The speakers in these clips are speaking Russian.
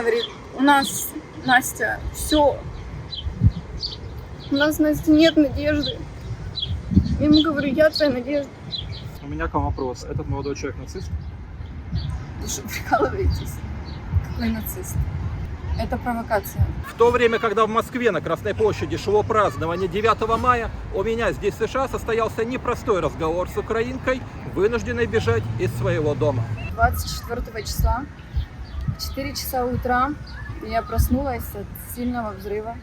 говорит, у нас, Настя, все. У нас, Настя, нет надежды. Я ему говорю, я твоя надежда. У меня к вам вопрос. Этот молодой человек нацист? Вы что, прикалываетесь? Какой нацист? Это провокация. В то время, когда в Москве на Красной площади шло празднование 9 мая, у меня здесь, в США, состоялся непростой разговор с украинкой, вынужденной бежать из своего дома. 24 числа, 4 часа утра, я проснулась от сильного взрыва.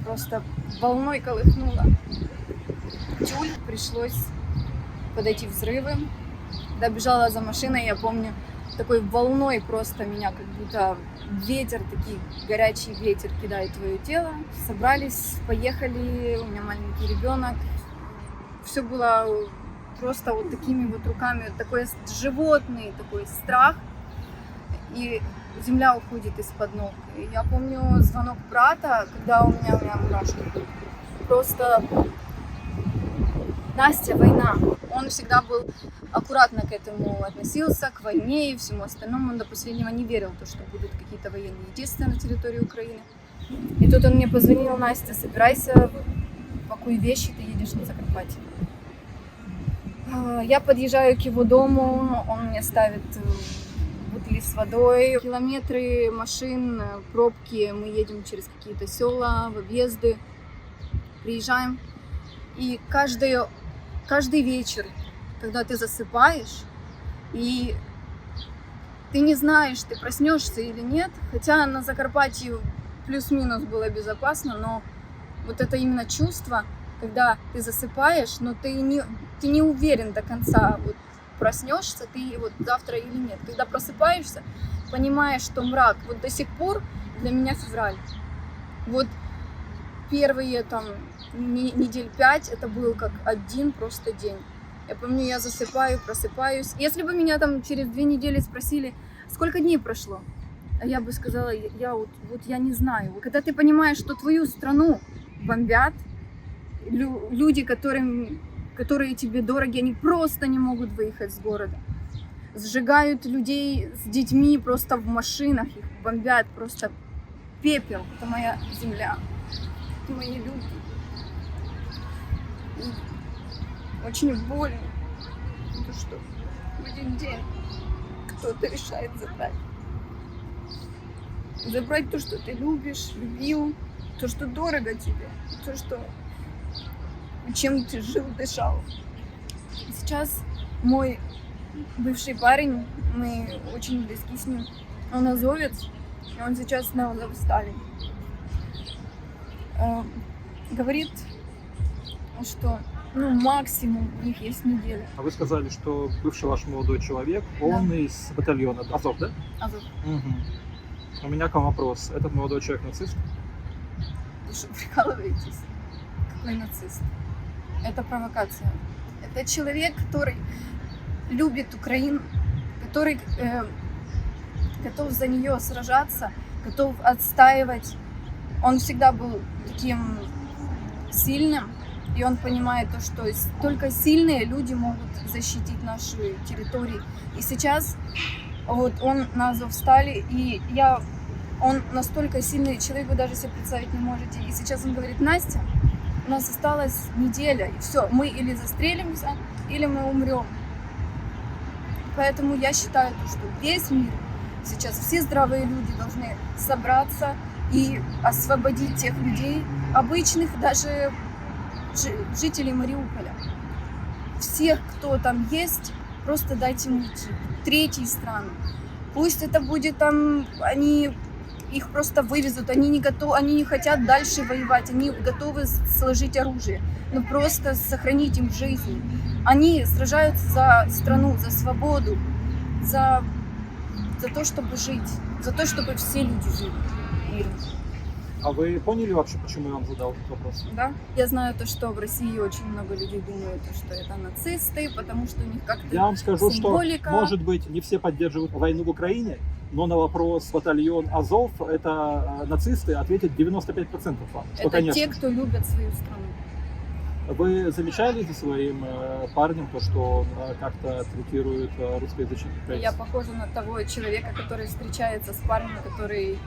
Просто волной колыхнула. Тюль, пришлось подойти взрывы. Добежала за машиной, я помню, такой волной просто меня, как будто ветер, такой горячий ветер кидает твое тело. Собрались, поехали, у меня маленький ребенок. Все было просто вот такими вот руками, такой животный такой страх. И земля уходит из-под ног. И я помню звонок брата, когда у меня мурашки были. Просто Настя, война. Он всегда был аккуратно к этому относился, к войне и всему остальному. Он до последнего не верил в то, что будут какие-то военные действия на территории Украины. И тут он мне позвонил: Настя, собирайся, пакуй вещи, ты едешь на Закарпатье. Я подъезжаю к его дому, он мне ставит бутыли с водой. Километры машин, пробки, мы едем через какие-то села, в объезды, приезжаем. И каждый вечер, когда ты засыпаешь, и ты не знаешь, ты проснешься или нет, хотя на Закарпатье плюс-минус было безопасно, но вот это именно чувство, когда ты засыпаешь, но ты не уверен до конца, вот проснешься ты вот завтра или нет. Когда просыпаешься, понимаешь, что мрак. Вот до сих пор для меня февраль. Вот первые там недель 5 это был как один просто день. Я помню, я засыпаю, просыпаюсь. Если бы меня там через 2 недели спросили, сколько дней прошло, а я бы сказала, я не знаю. Когда ты понимаешь, что твою страну бомбят, люди, которые тебе дороги, они просто не могут выехать с города. Сжигают людей с детьми просто в машинах, их бомбят, просто пепел. Это моя земля, это мои люди. И очень больно, то, что в один день кто-то решает забрать то, что ты любишь, любил, то, что дорого тебе, то, что чем ты жил, дышал. Сейчас мой бывший парень, мы очень близки с ним, он азовец, и он сейчас на Азовстале. Говорит, что максимум у них есть неделя. А вы сказали, что бывший ваш молодой человек, он из батальона Азов, да? Азов. Угу. У меня к вам вопрос. Этот молодой человек нацист? Вы что, прикалываетесь? Какой нацист? Это провокация. Это человек, который любит Украину, который готов за нее сражаться, готов отстаивать. Он всегда был таким сильным, и он понимает то, что только сильные люди могут защитить наши территории. И сейчас вот он на Азовстале, и он настолько сильный человек, вы даже себе представить не можете. И сейчас он говорит: Настя, у нас осталась неделя, и все, мы или застрелимся, или мы умрем. Поэтому я считаю, что весь мир, сейчас все здравые люди должны собраться и освободить тех людей, обычных даже жителей Мариуполя. Всех, кто там есть, просто дайте им уйти. Третьи страны. Пусть это будет там, они их просто вывезут, они не хотят дальше воевать, они готовы сложить оружие, но просто сохранить им жизнь. Они сражаются за страну, за свободу, за то, чтобы жить, за то, чтобы все люди жили мирно. А вы поняли вообще, почему я вам задал этот вопрос? Да. Я знаю то, что в России очень много людей думают, что это нацисты, потому что у них как-то Я вам скажу, символика. что, может быть, не все поддерживают войну в Украине, но на вопрос батальон Азов, это нацисты, ответят 95% вам. Что, Это конечно. те, кто любят свою страну. Вы замечали за своим парнем то, что он как-то третирует русскоязычных Я украинцев? похожа на того человека, который встречается с парнем, который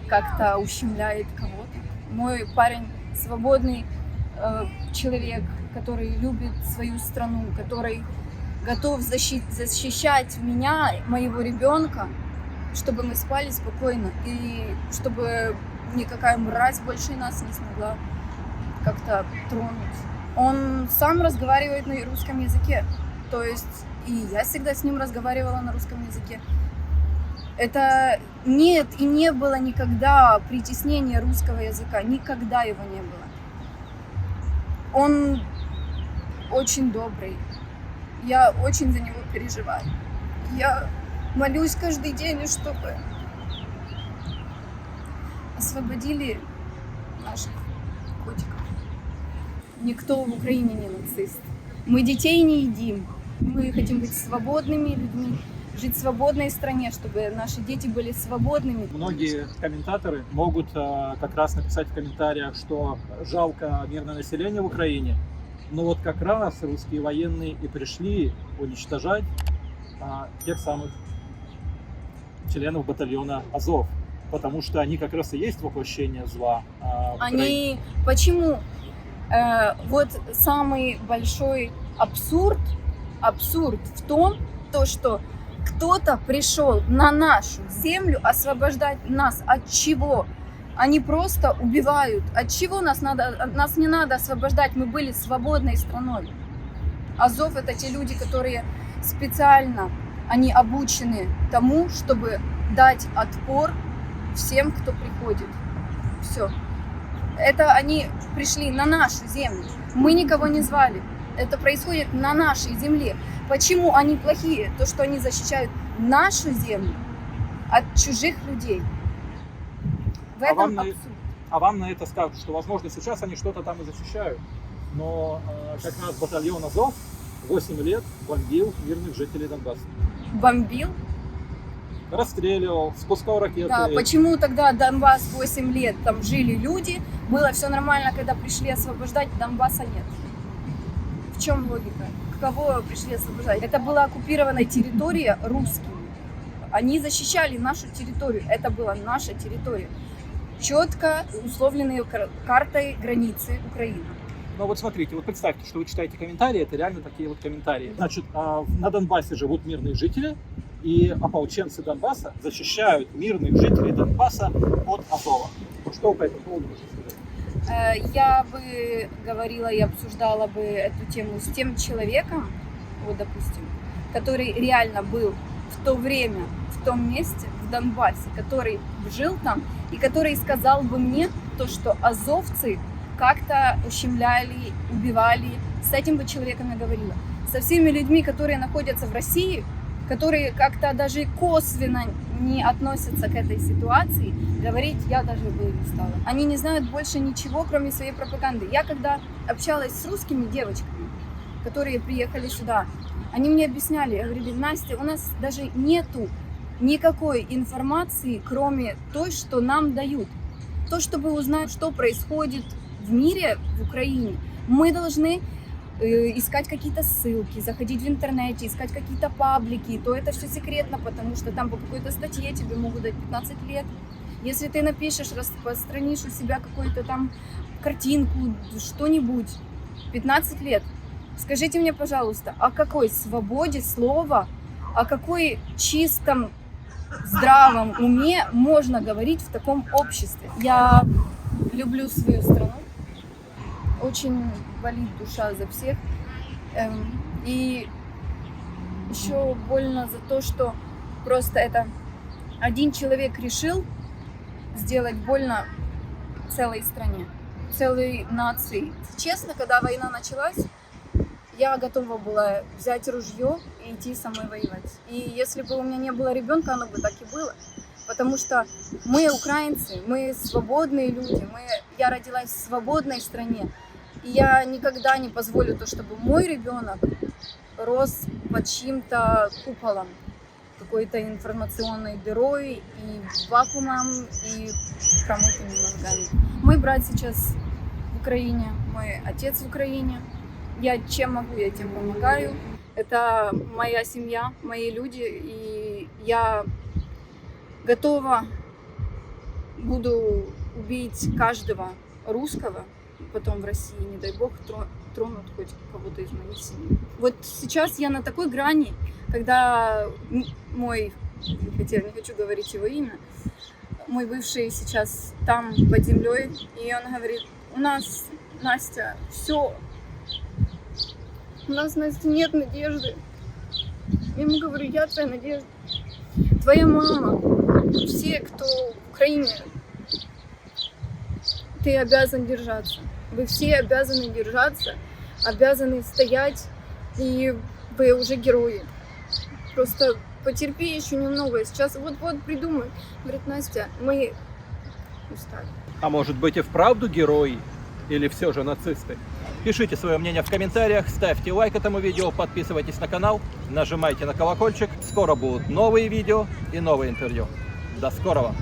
как-то ущемляет кого-то. Мой парень свободный человек, который любит свою страну, который готов защищать меня, моего ребенка, чтобы мы спали спокойно и чтобы никакая мразь больше нас не смогла как-то тронуть. Он сам разговаривает на русском языке, то есть и я всегда с ним разговаривала на русском языке. Это нет и не было никогда притеснения русского языка, никогда его не было. Он очень добрый, я очень за него переживаю. Я молюсь каждый день, чтобы освободили наших котиков. Никто в Украине не нацист. Мы детей не едим. Мы хотим быть свободными людьми, жить в свободной стране, чтобы наши дети были свободными. Многие комментаторы могут как раз написать в комментариях, что жалко мирное население в Украине, но вот как раз русские военные и пришли уничтожать тех самых членов батальона Азов, потому что они как раз и есть воплощение зла в Украине. Они почему? Вот самый большой абсурд в том, то, что кто-то пришел на нашу землю освобождать нас от чего? Они просто убивают. От чего нас не надо освобождать? Мы были свободной страной. Азов — это те люди, которые специально, они обучены тому, чтобы дать отпор всем, кто приходит. Все. Это они пришли на нашу землю. Мы никого не звали. Это происходит на нашей земле. Почему они плохие? То, что они защищают нашу землю от чужих людей. В этом абсурд. А вам на это скажут, что, возможно, сейчас они что-то там и защищают, но как раз батальон Азов 8 лет бомбил мирных жителей Донбасса. Бомбил? Расстреливал, спускал ракеты. Да, почему тогда Донбасс 8 лет, там жили люди, было все нормально, когда пришли освобождать, Донбасса нет? В чем логика? Кого пришли освобождать? Это была оккупированная территория русскими. Они защищали нашу территорию, это была наша территория. Четко условленные картой границы Украины. Ну вот смотрите, вот представьте, что вы читаете комментарии, это реально такие вот комментарии. Значит, на Донбассе живут мирные жители, и ополченцы Донбасса защищают мирных жителей Донбасса от Азова. Что вы по этому поводу можете сказать? Я бы говорила и обсуждала бы эту тему с тем человеком, вот допустим, который реально был в то время, в том месте, в Донбассе, который жил там, и который сказал бы мне то, что азовцы как-то ущемляли, убивали. С этим бы человеком я говорила. Со всеми людьми, которые находятся в России, которые как-то даже косвенно не относятся к этой ситуации, говорить я даже бы не стала. Они не знают больше ничего, кроме своей пропаганды. Я когда общалась с русскими девочками, которые приехали сюда, они мне объясняли, я говорю: Настя, у нас даже нету никакой информации, кроме той, что нам дают. То, чтобы узнать, что происходит в мире, в Украине, мы должны искать какие-то ссылки, заходить в интернете, искать какие-то паблики, то это все секретно, потому что там по какой-то статье тебе могут дать 15 лет. Если ты напишешь, распространишь у себя какую-то там картинку, что-нибудь, 15 лет. Скажите мне, пожалуйста, о какой свободе слова, о какой чистом здравом уме можно говорить в таком обществе? Я люблю свою страну, очень болит душа за всех. И еще больно за то, что просто это один человек решил сделать больно целой стране, целой нации. Честно, когда война началась, я готова была взять ружье и идти самой воевать. И если бы у меня не было ребенка, оно бы так и было. Потому что мы украинцы, мы свободные люди, я родилась в свободной стране. И я никогда не позволю то, чтобы мой ребенок рос под чьим-то куполом, какой-то информационной дырой и вакуумом, и промытыми мозгами. Мой брат сейчас в Украине, мой отец в Украине. Я чем могу, я тем помогаю. Это моя семья, мои люди, и я готова буду убить каждого русского потом в России, не дай бог, тронут хоть кого-то из моей семьи. Вот сейчас я на такой грани, когда мой, не хочу говорить его имя, мой бывший сейчас там под землей, и он говорит: у нас, Настя, все, у нас, Настя, нет надежды. Я ему говорю: я твоя надежда, твоя мама, все, кто в Украине, ты обязан держаться. Вы все обязаны держаться, обязаны стоять, и вы уже герои. Просто потерпи еще немного, сейчас вот-вот придумай. Говорит: Настя, мы устали. А может быть и вправду герои? Или все же нацисты? Пишите свое мнение в комментариях, ставьте лайк этому видео, подписывайтесь на канал, нажимайте на колокольчик. Скоро будут новые видео и новые интервью. До скорого!